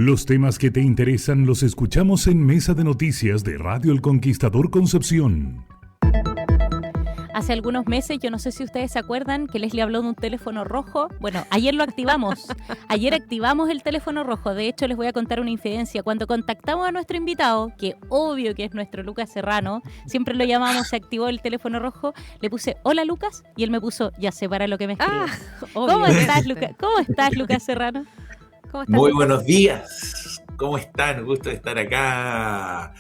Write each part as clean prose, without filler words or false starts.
Los temas que te interesan los escuchamos en Mesa de Noticias de Radio El Conquistador Concepción. Hace algunos meses, yo no sé si ustedes se acuerdan que Leslie habló de un teléfono rojo. Bueno, ayer lo activamos. Ayer activamos el teléfono rojo. De hecho, les voy a contar una infidencia. Cuando contactamos a nuestro invitado, que obvio que es nuestro Lucas Serrano, siempre lo llamamos, se activó el teléfono rojo, le puse, hola Lucas, y él me puso, ya sé para lo que me escribe. ¿Cómo estás, Lucas? ¿Cómo estás, Lucas Serrano? ¿Cómo estás, Muy Lucas? Buenos días. ¿Cómo están? Gusto de estar acá.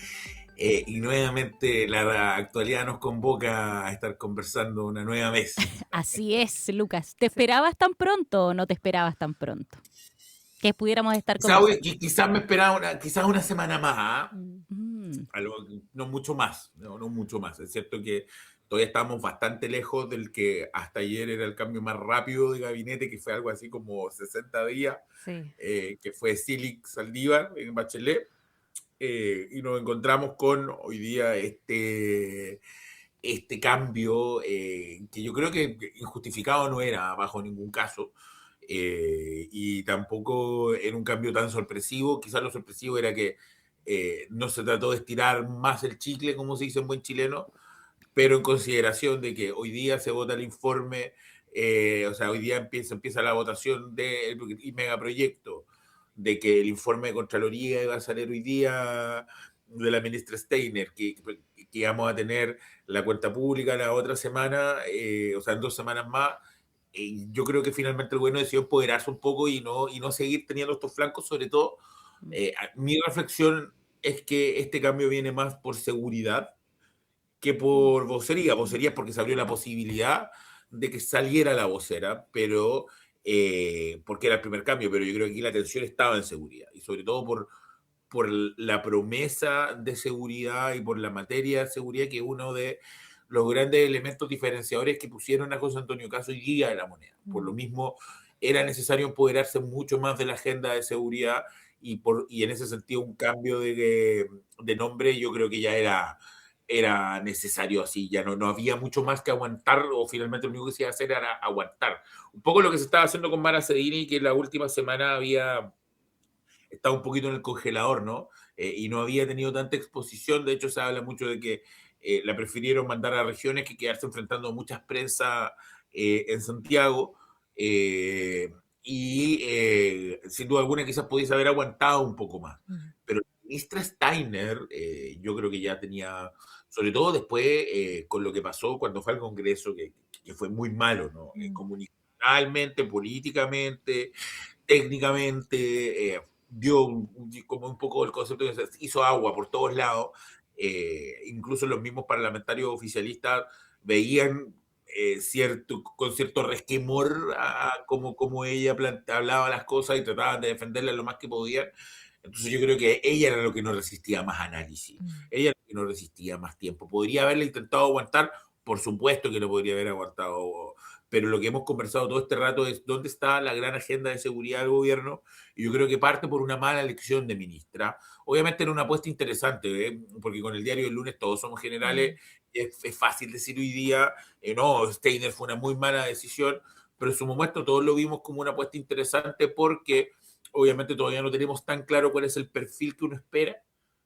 Y nuevamente la actualidad nos convoca a estar conversando una nueva vez. Así es, Lucas. ¿Te esperabas tan pronto o no te esperabas tan pronto? Que pudiéramos estar conversando. Quizás me esperaba quizás una semana más. Algo, no mucho más. No mucho más. Es cierto que todavía estamos bastante lejos del que hasta ayer era el cambio más rápido de gabinete, que fue algo así como 60 días, sí. Que fue Silic Saldívar en Bachelet. Y nos encontramos con hoy día este cambio que yo creo que injustificado no era bajo ningún caso, y tampoco era un cambio tan sorpresivo. Quizás lo sorpresivo era que no se trató de estirar más el chicle, como se dice en buen chileno, pero en consideración de que hoy día se vota el informe, o sea, hoy día empieza la votación del megaproyecto, de que el informe de Contraloría iba a salir hoy día de la ministra Steiner, que íbamos a tener la cuenta pública la otra semana, o sea, en 2 semanas más. Yo creo que finalmente el gobierno decidió empoderarse un poco y no seguir teniendo estos flancos. Sobre todo, mi reflexión es que este cambio viene más por seguridad que por vocería. Vocería es porque se abrió la posibilidad de que saliera la vocera, pero porque era el primer cambio, pero yo creo que aquí la atención estaba en seguridad, y sobre todo por la promesa de seguridad y por la materia de seguridad, que es uno de los grandes elementos diferenciadores que pusieron a José Antonio Caz hoy día de la moneda. Por lo mismo, era necesario empoderarse mucho más de la agenda de seguridad, y en ese sentido un cambio de nombre yo creo que ya era necesario. Así ya no había mucho más que aguantar, o finalmente lo único que se iba a hacer era aguantar. Un poco lo que se estaba haciendo con Mara Cedini, que la última semana había estado un poquito en el congelador, ¿no? Y no había tenido tanta exposición. De hecho, se habla mucho de que la prefirieron mandar a regiones que quedarse enfrentando muchas prensas en Santiago. Sin duda alguna quizás pudiese haber aguantado un poco más. Pero la ministra Steiner, yo creo que ya tenía, sobre todo después con lo que pasó cuando fue al Congreso, que fue muy malo, ¿no? Comunicacionalmente, políticamente, técnicamente, dio como un poco el concepto que se hizo agua por todos lados. Incluso los mismos parlamentarios oficialistas veían con cierto resquemor a como ella hablaba las cosas, y trataban de defenderla lo más que podían. Entonces yo creo que ella era lo que no resistía más análisis, ella era lo que no resistía más tiempo. Podría haberle intentado aguantar, por supuesto que lo podría haber aguantado, pero lo que hemos conversado todo este rato es dónde está la gran agenda de seguridad del gobierno, y yo creo que parte por una mala elección de ministra. Obviamente era una apuesta interesante, porque con el diario del lunes todos somos generales. Es fácil decir hoy día, no, Steiner fue una muy mala decisión, pero en su momento todos lo vimos como una apuesta interesante, porque obviamente todavía no tenemos tan claro cuál es el perfil que uno espera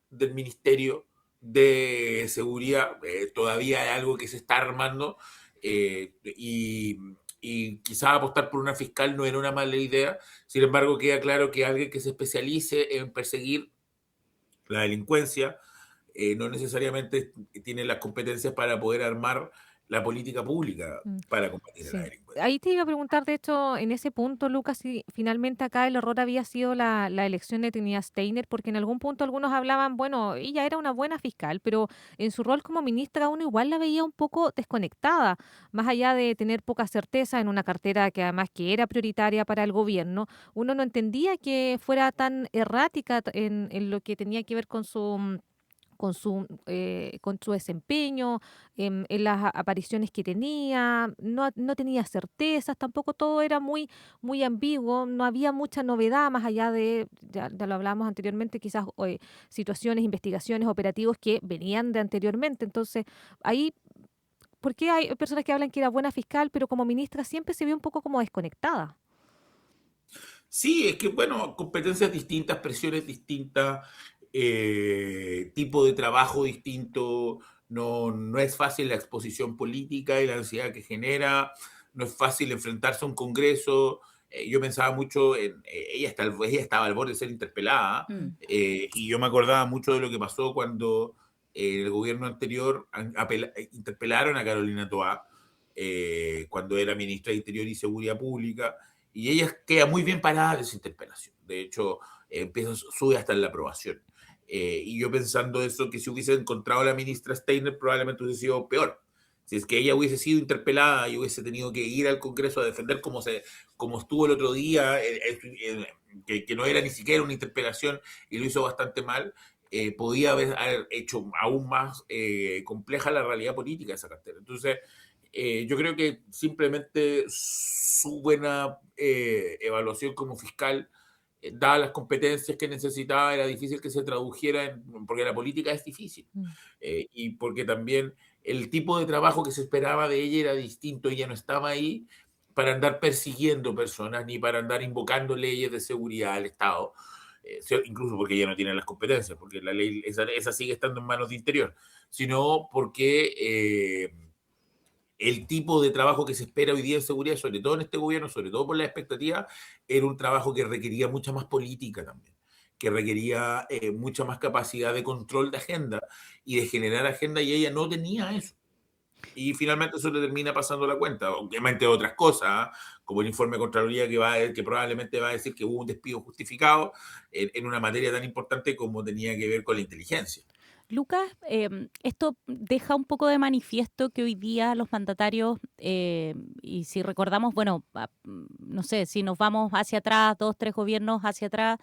del Ministerio de Seguridad. Todavía hay algo que se está armando, y quizás apostar por una fiscal no era una mala idea. Sin embargo, queda claro que alguien que se especialice en perseguir la delincuencia no necesariamente tiene las competencias para poder armar la política pública para combatir la delincuencia. Ahí te iba a preguntar, de hecho, en ese punto, Lucas, si finalmente acá el error había sido la elección de Trinidad Steiner, porque en algún punto algunos hablaban, bueno, ella era una buena fiscal, pero en su rol como ministra uno igual la veía un poco desconectada, más allá de tener poca certeza en una cartera que además que era prioritaria para el gobierno. Uno no entendía que fuera tan errática en lo que tenía que ver con su desempeño, en las apariciones que tenía. No tenía certezas, tampoco todo era muy ambiguo, no había mucha novedad más allá de, ya lo hablamos anteriormente, quizás situaciones, investigaciones, operativos que venían de anteriormente. Entonces, ahí, ¿por qué hay personas que hablan que era buena fiscal, pero como ministra siempre se ve un poco como desconectada? Sí, es que, bueno, competencias distintas, presiones distintas, tipo de trabajo distinto, no es fácil la exposición política y la ansiedad que genera, no es fácil enfrentarse a un congreso. Yo pensaba mucho en, ella estaba al borde de ser interpelada, y yo me acordaba mucho de lo que pasó cuando el gobierno anterior interpelaron a Carolina Toá, cuando era ministra de Interior y Seguridad Pública, y ella queda muy bien parada de esa interpelación. De hecho, sube hasta en la aprobación. Y yo pensando eso, que si hubiese encontrado a la ministra Steiner, probablemente hubiese sido peor. Si es que ella hubiese sido interpelada y hubiese tenido que ir al Congreso a defender como estuvo el otro día, que no era ni siquiera una interpelación y lo hizo bastante mal, podía haber hecho aún más compleja la realidad política de esa cartera. Entonces, yo creo que simplemente su buena evaluación como fiscal, dadas las competencias que necesitaba, era difícil que se tradujera, porque la política es difícil, y porque también el tipo de trabajo que se esperaba de ella era distinto. Ella no estaba ahí para andar persiguiendo personas, ni para andar invocando leyes de seguridad al Estado, incluso porque ella no tiene las competencias, porque la ley esa sigue estando en manos de Interior, sino porque el tipo de trabajo que se espera hoy día en seguridad, sobre todo en este gobierno, sobre todo por la expectativa, era un trabajo que requería mucha más política también, que requería mucha más capacidad de control de agenda y de generar agenda, y ella no tenía eso. Y finalmente eso le termina pasando la cuenta, obviamente otras cosas, como el informe de Contraloría que probablemente va a decir que hubo un despido justificado en una materia tan importante como tenía que ver con la inteligencia. Lucas, esto deja un poco de manifiesto que hoy día los mandatarios, y si recordamos, bueno, no sé, si nos vamos hacia atrás, 2, 3 gobiernos hacia atrás,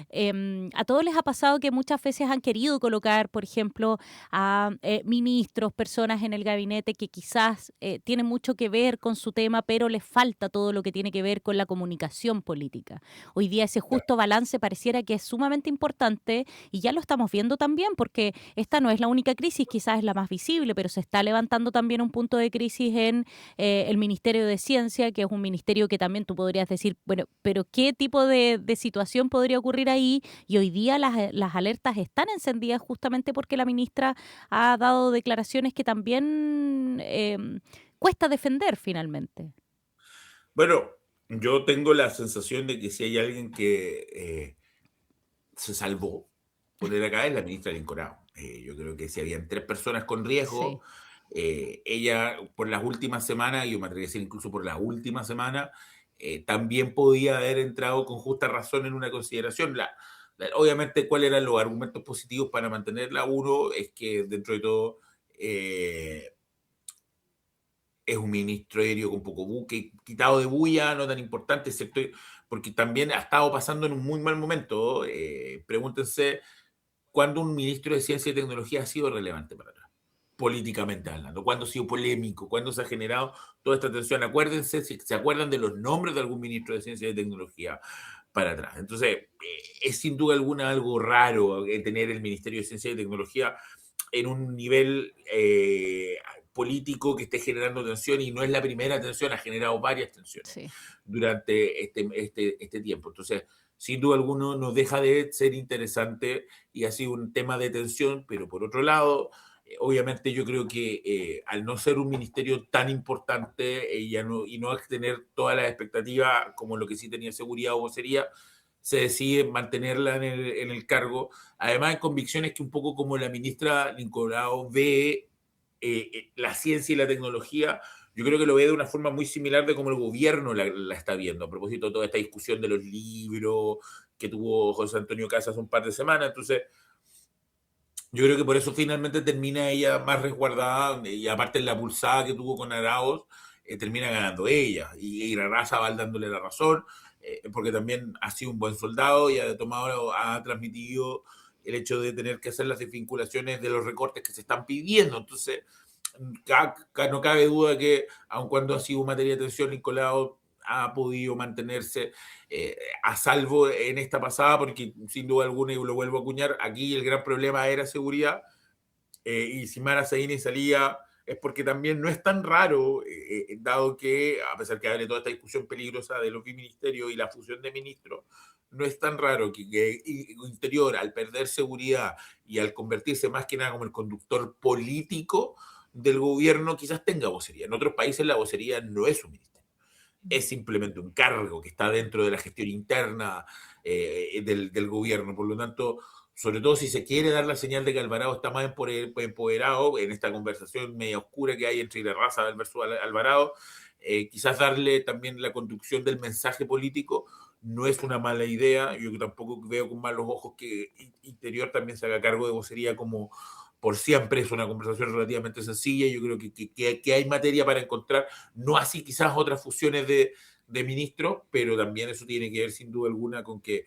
a todos les ha pasado que muchas veces han querido colocar, por ejemplo, a ministros, personas en el gabinete que quizás tienen mucho que ver con su tema, pero les falta todo lo que tiene que ver con la comunicación política. Hoy día ese justo balance pareciera que es sumamente importante y ya lo estamos viendo también porque esta no es la única crisis, quizás es la más visible, pero se está levantando también un punto de crisis en el Ministerio de Ciencia, que es un ministerio que también tú podrías decir, bueno, pero ¿qué tipo de situación podría ocurrir ahí? Y hoy día las alertas están encendidas justamente porque la ministra ha dado declaraciones que también cuesta defender finalmente. Bueno, yo tengo la sensación de que si hay alguien que se salvó poner acá es la ministra Linconao. Yo creo que si habían 3 personas con Sí. riesgo, ella por las últimas semanas, yo me atrevería a decir incluso por la última semana, también podía haber entrado con justa razón en una consideración. Obviamente, ¿cuáles eran los argumentos positivos para mantenerla? Uno es que dentro de todo es un ministro aéreo con poco buque, quitado de bulla, no tan importante, excepto porque también ha estado pasando en un muy mal momento. Pregúntense cuándo un ministro de Ciencia y Tecnología ha sido relevante para atrás, políticamente hablando, cuándo ha sido polémico, cuándo se ha generado toda esta tensión. Acuérdense, si se acuerdan de los nombres de algún ministro de Ciencia y Tecnología para atrás. Entonces, es sin duda alguna algo raro tener el Ministerio de Ciencia y Tecnología en un nivel político que esté generando tensión, y no es la primera tensión, ha generado varias tensiones Sí. durante este tiempo. Entonces, sin duda alguno, no deja de ser interesante y ha sido un tema de tensión, pero por otro lado, obviamente yo creo que al no ser un ministerio tan importante y no tener todas las expectativas como lo que sí tenía seguridad o vocería, se decide mantenerla en el cargo, además en convicciones que un poco como la ministra Linconao ve la ciencia y la tecnología, yo creo que lo ve de una forma muy similar de como el gobierno la está viendo, a propósito de toda esta discusión de los libros que tuvo José Antonio Casas hace un par de semanas. Entonces, yo creo que por eso finalmente termina ella más resguardada, y aparte en la pulsada que tuvo con Arauz, termina ganando ella, y Irarrázaval dándole la razón, porque también ha sido un buen soldado y ha transmitido el hecho de tener que hacer las desvinculaciones de los recortes que se están pidiendo. Entonces, no cabe duda que, aun cuando ha sido materia de tensión, Nicolau ha podido mantenerse a salvo en esta pasada, porque sin duda alguna, y lo vuelvo a acuñar, aquí el gran problema era seguridad, y si Mara Zaini salía, es porque también no es tan raro, dado que, a pesar que hable toda esta discusión peligrosa de los biministerios y la fusión de ministros, no es tan raro que Interior, al perder seguridad y al convertirse más que nada como el conductor político del gobierno, quizás tenga vocería. En otros países la vocería no es un ministerio, es simplemente un cargo que está dentro de la gestión interna del gobierno. Por lo tanto, sobre todo si se quiere dar la señal de que Alvarado está más empoderado en esta conversación media oscura que hay entre Irarrázaval versus Alvarado, quizás darle también la conducción del mensaje político no es una mala idea. Yo tampoco veo con malos ojos que Interior también se haga cargo de vocería como por siempre. Es una conversación relativamente sencilla. Yo creo que hay materia para encontrar, no así quizás otras fusiones de ministros, pero también eso tiene que ver sin duda alguna con que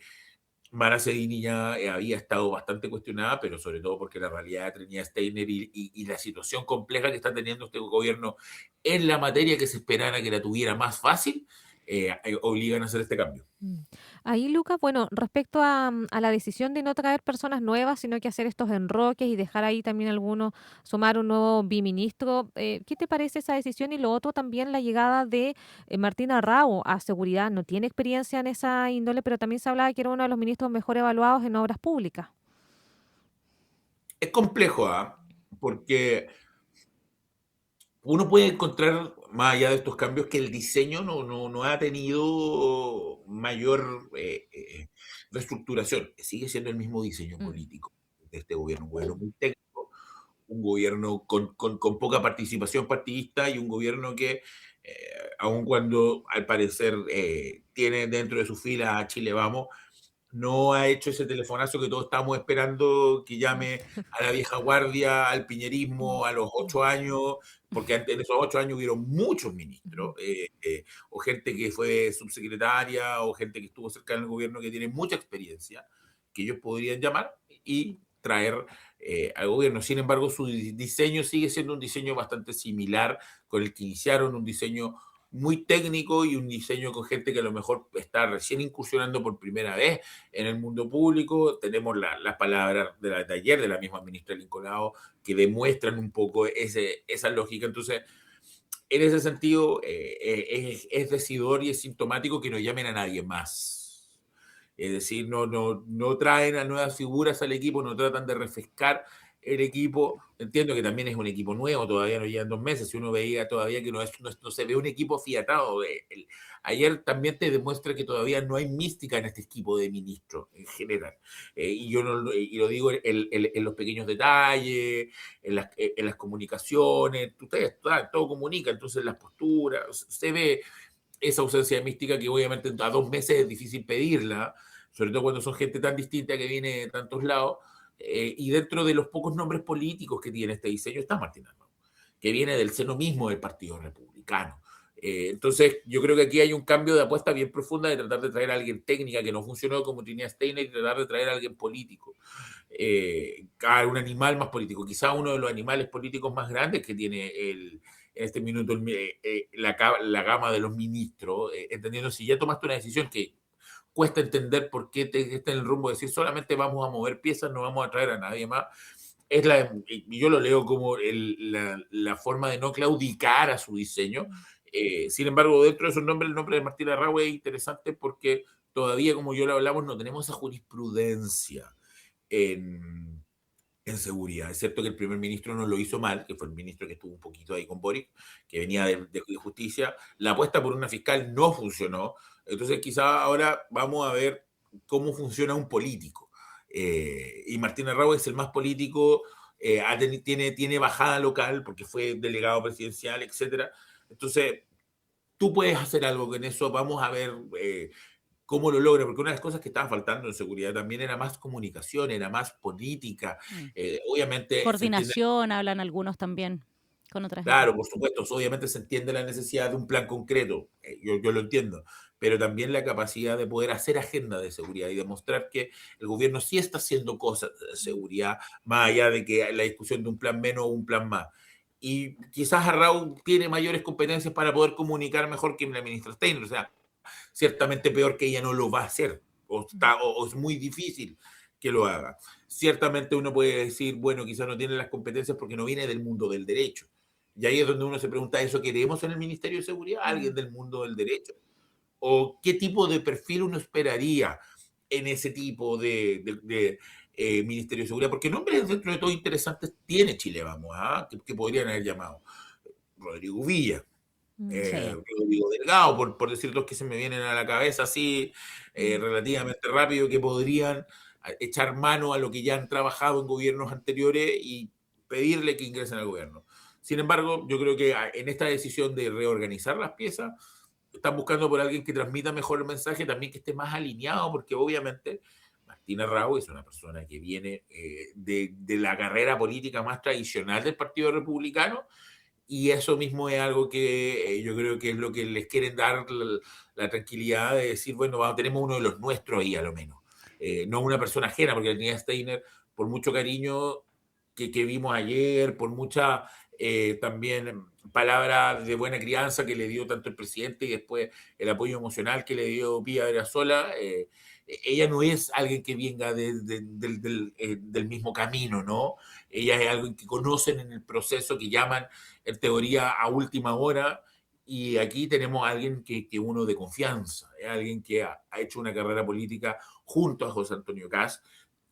Mara Sedini ya había estado bastante cuestionada, pero sobre todo porque la realidad de Trinidad Steiner y la situación compleja que está teniendo este gobierno en la materia que se esperara que la tuviera más fácil, obligan a hacer este cambio. Ahí, Lucas, bueno, respecto a la decisión de no traer personas nuevas, sino que hacer estos enroques y dejar ahí también algunos, sumar un nuevo biministro, ¿qué te parece esa decisión? Y lo otro también, la llegada de Martín Arrau a seguridad. No tiene experiencia en esa índole, pero también se hablaba que era uno de los ministros mejor evaluados en obras públicas. Es complejo, porque uno puede encontrar, más allá de estos cambios, que el diseño no ha tenido mayor reestructuración. Sigue siendo el mismo diseño Mm. político de este gobierno, un gobierno muy técnico, un gobierno con poca participación partidista y un gobierno que, aun cuando al parecer tiene dentro de su fila a Chile Vamos, no ha hecho ese telefonazo que todos estábamos esperando, que llame a la vieja guardia, al piñerismo, a los 8 años, porque antes, en esos 8 años hubieron muchos ministros, o gente que fue subsecretaria, o gente que estuvo cerca del gobierno que tiene mucha experiencia, que ellos podrían llamar y traer al gobierno. Sin embargo, su diseño sigue siendo un diseño bastante similar con el que iniciaron, un diseño muy técnico y un diseño con gente que a lo mejor está recién incursionando por primera vez en el mundo público. Tenemos las palabras de ayer de la misma ministra Lincolnao que demuestran un poco esa lógica. Entonces, en ese sentido, es decidor y es sintomático que no llamen a nadie más. Es decir, no traen a nuevas figuras al equipo, no tratan de refrescar el equipo. Entiendo que también es un equipo nuevo, todavía no llevan 2 meses, si uno veía todavía que no se ve un equipo afiatado. Ayer también te demuestra que todavía no hay mística en este equipo de ministros en general. Y yo y lo digo en los pequeños detalles, en las comunicaciones, ustedes todo comunica, entonces las posturas, se ve esa ausencia de mística que obviamente a 2 meses es difícil pedirla, sobre todo cuando son gente tan distinta que viene de tantos lados. Y dentro de los pocos nombres políticos que tiene este diseño está Martín Arnau, que viene del seno mismo del Partido Republicano. Entonces, yo creo que aquí hay un cambio de apuesta bien profunda de tratar de traer a alguien técnica que no funcionó como Trinidad Steiner y tratar de traer a alguien político, a un animal más político, quizá uno de los animales políticos más grandes que tiene en este minuto la gama de los ministros, entendiendo si ya tomaste una decisión que cuesta entender por qué está en el rumbo de decir solamente vamos a mover piezas, no vamos a traer a nadie más. Yo lo leo como la forma de no claudicar a su diseño. Sin embargo, dentro de esos nombres, el nombre de Martín Arrau es interesante porque todavía, como yo lo hablamos, no tenemos esa jurisprudencia en seguridad. Es cierto que el primer ministro no lo hizo mal, que fue el ministro que estuvo un poquito ahí con Boric, que venía de justicia. La apuesta por una fiscal no funcionó. Entonces quizá ahora vamos a ver cómo funciona un político. Y Martín Arrau es el más político, tiene bajada local porque fue delegado presidencial, etc. Entonces, tú puedes hacer algo con eso. Vamos a ver cómo lo logra, porque una de las cosas que estaban faltando en seguridad también era más comunicación, era más política. Obviamente coordinación, hablan algunos también con otras. Claro, por supuesto, obviamente se entiende la necesidad de un plan concreto, yo lo entiendo, pero también la capacidad de poder hacer agenda de seguridad y demostrar que el gobierno sí está haciendo cosas de seguridad, más allá de que la discusión de un plan menos o un plan más. Y quizás Arrau tiene mayores competencias para poder comunicar mejor que la ministra Steiner, o sea, ciertamente peor que ella no lo va a hacer, o es muy difícil que lo haga. Ciertamente uno puede decir, bueno, quizás no tiene las competencias porque no viene del mundo del derecho. Y ahí es donde uno se pregunta, ¿eso queremos en el Ministerio de Seguridad? ¿Alguien del mundo del derecho? ¿O qué tipo de perfil uno esperaría en ese tipo de Ministerio de Seguridad? Porque nombres dentro de todo interesantes tiene Chile, vamos, que podrían haber llamado. Rodrigo Villa, Sí. Rodrigo Delgado, por decir dos que se me vienen a la cabeza así relativamente rápido, que podrían echar mano a lo que ya han trabajado en gobiernos anteriores y pedirle que ingresen al gobierno. Sin embargo, yo creo que en esta decisión de reorganizar las piezas, están buscando por alguien que transmita mejor el mensaje, también que esté más alineado, porque obviamente Martina Raúl es una persona que viene de la carrera política más tradicional del Partido Republicano, y eso mismo es algo que yo creo que es lo que les quieren dar la tranquilidad de decir, bueno, tenemos uno de los nuestros ahí a lo menos. No una persona ajena, porque la niña Steiner, por mucho cariño que vimos ayer, por mucha también palabra de buena crianza que le dio tanto el presidente y después el apoyo emocional que le dio Pía Verasola, ella no es alguien que venga del mismo camino, ¿no? Ella es alguien que conocen en el proceso, que llaman en teoría a última hora, y aquí tenemos a alguien que uno de confianza, es alguien que ha hecho una carrera política junto a José Antonio Kast,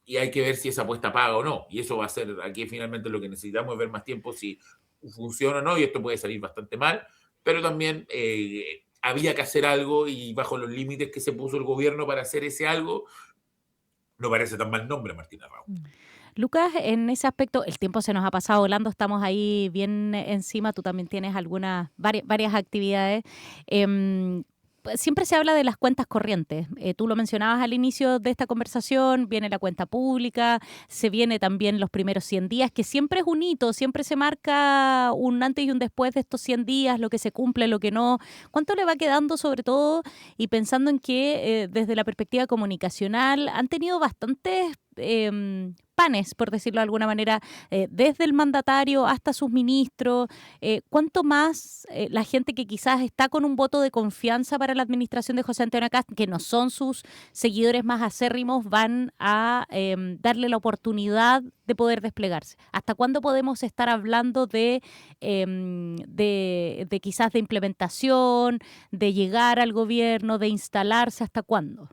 y hay que ver si esa apuesta paga o no, y eso va a ser aquí finalmente lo que necesitamos, es ver más tiempo si funciona o no, y esto puede salir bastante mal, pero también había que hacer algo, y bajo los límites que se puso el gobierno para hacer ese algo, no parece tan mal nombre Martina Raúl. Lucas, en ese aspecto, el tiempo se nos ha pasado volando, estamos ahí bien encima, tú también tienes varias actividades. Pues siempre se habla de las cuentas corrientes. Tú lo mencionabas al inicio de esta conversación, viene la cuenta pública, se viene también los primeros 100 días, que siempre es un hito, siempre se marca un antes y un después de estos 100 días, lo que se cumple, lo que no. ¿Cuánto le va quedando sobre todo? Y pensando en que desde la perspectiva comunicacional han tenido bastantes panes, por decirlo de alguna manera, desde el mandatario hasta sus ministros. ¿Cuánto más la gente que quizás está con un voto de confianza para la administración de José Antonio Kast, que no son sus seguidores más acérrimos, van a darle la oportunidad de poder desplegarse? ¿Hasta cuándo podemos estar hablando de quizás de implementación, de llegar al gobierno, de instalarse? ¿Hasta cuándo?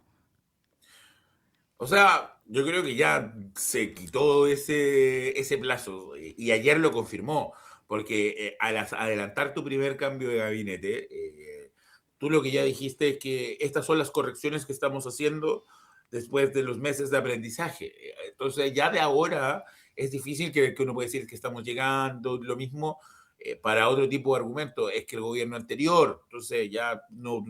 O sea, yo creo que ya se quitó ese plazo, y ayer lo confirmó, porque al adelantar tu primer cambio de gabinete, tú lo que ya dijiste es que estas son las correcciones que estamos haciendo después de los meses de aprendizaje. Entonces ya de ahora es difícil que uno pueda decir que estamos llegando, lo mismo para otro tipo de argumento, es que el gobierno anterior, entonces ya no,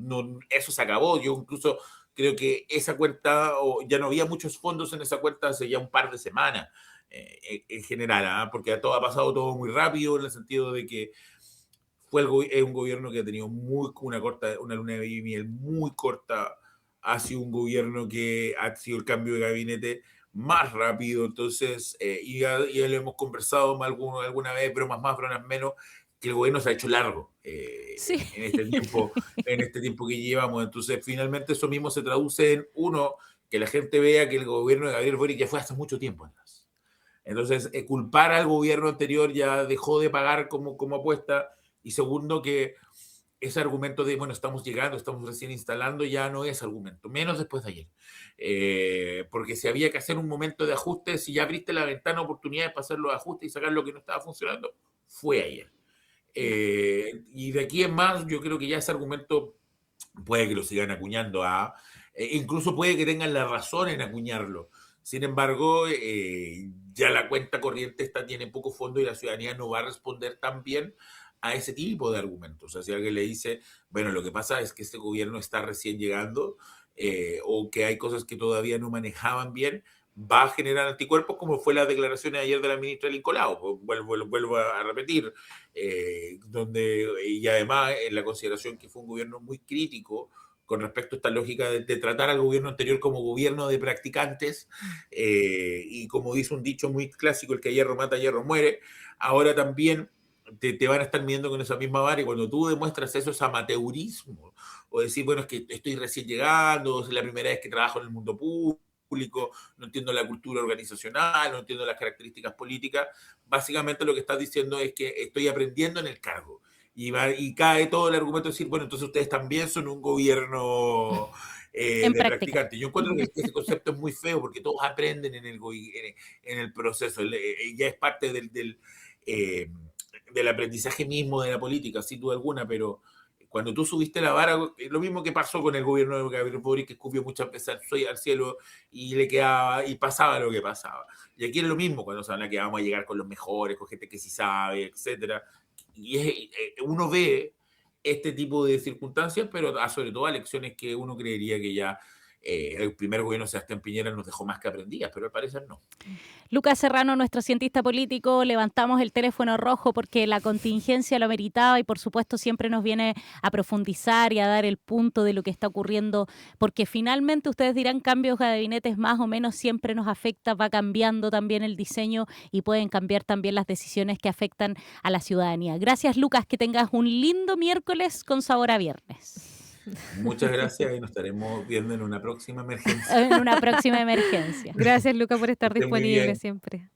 eso se acabó. Yo incluso creo que esa cuenta, o ya no había muchos fondos en esa cuenta hace ya un par de semanas, en general, porque todo ha pasado todo muy rápido, en el sentido de que es un gobierno que ha tenido una luna de miel muy corta, ha sido un gobierno que ha sido el cambio de gabinete más rápido, entonces, ya lo hemos conversado alguna vez, bromas más, bromas menos, que el gobierno se ha hecho largo Sí. en este tiempo que llevamos. Entonces, finalmente eso mismo se traduce en, uno, que la gente vea que el gobierno de Gabriel Boric ya fue hace mucho tiempo atrás. Entonces, culpar al gobierno anterior ya dejó de pagar como apuesta. Y segundo, que ese argumento de, bueno, estamos llegando, estamos recién instalando, ya no es argumento, menos después de ayer. Porque si había que hacer un momento de ajuste, si ya abriste la ventana de oportunidades para hacer los ajustes y sacar lo que no estaba funcionando, fue ayer. Y de aquí en más, yo creo que ya ese argumento puede que lo sigan acuñando, incluso puede que tengan la razón en acuñarlo. Sin embargo, ya la cuenta corriente tiene poco fondo, y la ciudadanía no va a responder tan bien a ese tipo de argumentos. O sea, si alguien le dice, bueno, lo que pasa es que este gobierno está recién llegando, o que hay cosas que todavía no manejaban bien, va a generar anticuerpos, como fue la declaración de ayer de la ministra Lincolao. Vuelvo a repetir, y además en la consideración que fue un gobierno muy crítico con respecto a esta lógica de tratar al gobierno anterior como gobierno de practicantes, y como dice un dicho muy clásico, el que hierro mata, hierro muere. Ahora también te van a estar midiendo con esa misma vara, y cuando tú demuestras eso es amateurismo, o decir, bueno, es que estoy recién llegando, es la primera vez que trabajo en el mundo público, público, no entiendo la cultura organizacional, no entiendo las características políticas. Básicamente lo que estás diciendo es que estoy aprendiendo en el cargo. Y cae todo el argumento de decir, bueno, entonces ustedes también son un gobierno En de práctica. practicantes. Yo encuentro que ese concepto es muy feo porque todos aprenden en el proceso. Ya es parte del aprendizaje mismo de la política, sin duda alguna, pero cuando tú subiste la vara, lo mismo que pasó con el gobierno de Gabriel Boric, que escupió muchas veces al cielo y le quedaba, y pasaba lo que pasaba. Y aquí es lo mismo, cuando se habla que vamos a llegar con los mejores, con gente que sí sabe, etcétera. Y uno ve este tipo de circunstancias, pero sobre todo a lecciones que uno creería que ya el primer gobierno de Sebastián Piñera nos dejó más que aprendidas, pero al parecer no. Lucas Serrano, nuestro cientista político, levantamos el teléfono rojo porque la contingencia lo meritaba y por supuesto siempre nos viene a profundizar y a dar el punto de lo que está ocurriendo, porque finalmente ustedes dirán cambios de gabinetes más o menos siempre nos afecta, va cambiando también el diseño y pueden cambiar también las decisiones que afectan a la ciudadanía. Gracias Lucas, que tengas un lindo miércoles con sabor a viernes. Muchas gracias y nos estaremos viendo en una próxima emergencia. En una próxima emergencia. Gracias, Luca, por estar Esté muy disponible bien. siempre.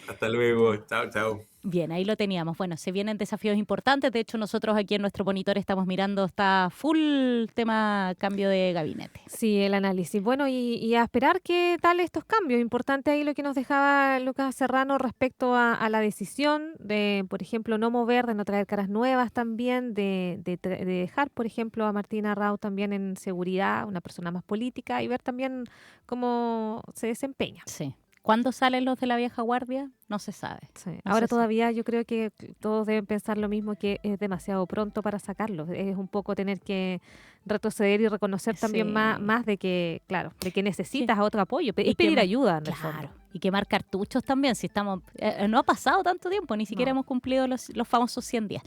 Hasta luego. Chao, chao. Bien, ahí lo teníamos. Bueno, se vienen desafíos importantes. De hecho, nosotros aquí en nuestro monitor estamos mirando, está full tema cambio de gabinete. Sí, el análisis. Bueno, y a esperar qué tal estos cambios. Importante ahí lo que nos dejaba Lucas Serrano respecto a la decisión de, por ejemplo, no mover, de no traer caras nuevas también, de dejar, por ejemplo, a Martina Rao también en seguridad, una persona más política, y ver también cómo se desempeña. Sí. ¿Cuándo salen los de la vieja guardia? No se sabe. Sí. No Ahora se todavía yo creo que todos deben pensar lo mismo, que es demasiado pronto para sacarlos. Es un poco tener que retroceder y reconocer también Sí. más de que, claro, de que necesitas otro apoyo y Y pedir que- ayuda en el Claro. fondo. Y quemar cartuchos también, si estamos... no ha pasado tanto tiempo, ni siquiera hemos cumplido los famosos 100 días.